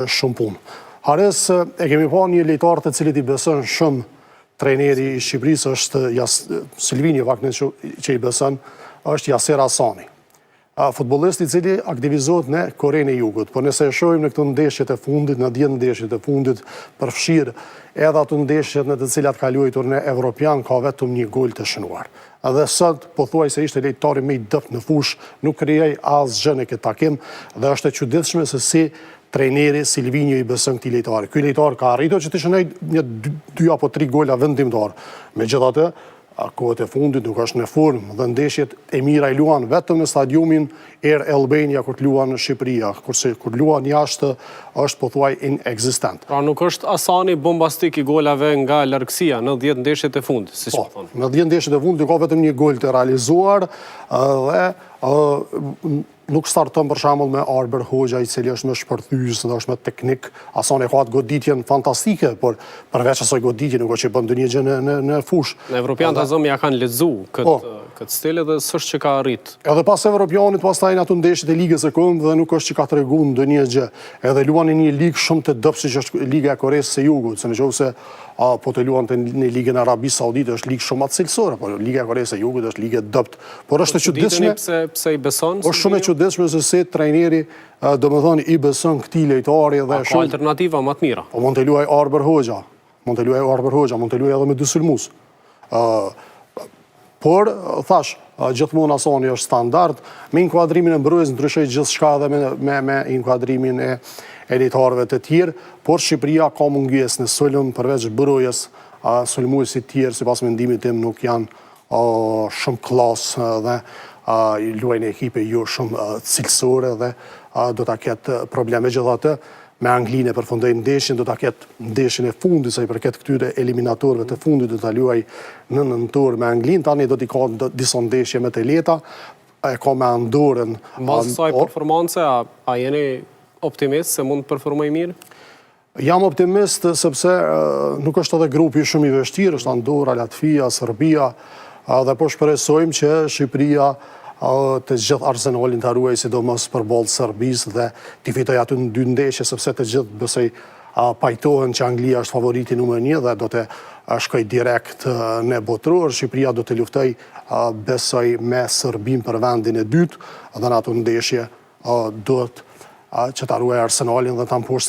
shumë punë. Hares e kemi pa një lojtar të cilit I beson shumë trajneri I Shqipërisë është Silvini Vaknin që I beson, është Yasser Hasani. Futbollisti I cili aktivizohet në Korenë e Jugut, por nëse e shohim në këto ndeshjet e fundit, në 10 ndeshjet e fundit, përfshirë edhe ato ndeshjet në të cilat ka luajtur në Evropian, ka vetëm një gol të shënuar. Edhe sot pothuajse ishte lojtari më I dobët në fushë, nuk krijoi asgjë në këtë takim dhe është e çuditshme se si trajneri Silvini I beson këtij lojtari. Ky lojtar ka arritur që të shënojë 2 apo 3 gola vendimtar. Megjithatë, kohët e fundit nuk është në formë dhe ndeshjet e mira I luan vetëm në stadiumin Air Albania kur luan në Shqipëri, kurse kur luan jashtë është pothuaj inekzistent. Pra nuk është Hasani bombastik I golave nga largësia në 10 ndeshjet e fundit, siç po thonë. Në 10 ndeshjet e fundit ka vetëm një gol të realizuar dhe nuk starton për shembull me Arber Hoxha I cili është më shpërthyes dhe është më teknik. Hasani ka atë goditjen fantastike, por përveç asaj goditje nuk është që bën ndonjë gjë në fushë. Në Evropian ta zëm ja kanë lexuar këtë stil dhe s'është që ka arrit. Edhe pas Evropianit pastaj në ato ndeshjet e Ligës së Kombit dhe nuk është që ka treguar ndonjë gjë. Edhe luan në një ligë shumë të dobët siç është Liga e Koresë së Jugut, se nëse po të luante në Ligën e Arabisë Saudite është ligë shumë cilësore, por Liga e Koresë së Jugut është ligë e dobët. Por është e çuditshme pse I beson. Është shumë e çuditshme se si trajneri domethënë I beson këtij lojtari dhe ka alternativa më të mira. Po mund të luaj Arber Hoxha, mund të luaj edhe me dy sulmues. Por, thash, gjithmonë Hasani është standard, me inkuadrimin e mbrojtjes ndryshoi gjithçka edhe me inkuadrimin e lojtarëve të tjerë, por Shqipëria ka mungesë në sulm përveç mbrojtjes, sulmuesit të tjerë sipas mendimit tim nuk janë shumë klasë dhe luajnë ekipe jo shumë cilësore dhe do ta ketë probleme. Megjithatë, me Anglinë e përfundoi ndeshjen, do ta ketë ndeshjen e fundit sa I përket këtyre eliminatorëve të fundit do ta luaj në nëntor me Anglinë, tani do t'i ka disa ndeshje më të lehta, e ka me Andorën. Mbas kësaj performance, a jeni optimist se mund të performojë mirë? Jam optimist sepse nuk është edhe grupi shumë I vështirë, është Andora, Latvia, Serbia, dhe po shpresojmë që Shqipëria të gjithë Arsenalin të ruaj sidomos për ballë Serbisë dhe t'i fitoj aty në 2 ndeshje sepse të gjithë besoj pajtohen që Anglia është favoriti numër 1 dhe do të shkoj direkt në botror. Shqipëria do të luftoj besoj me Serbinë për vendin e dytë dhe në ato ndeshje do të që ta ruaj Arsenalin dhe ta mposhtë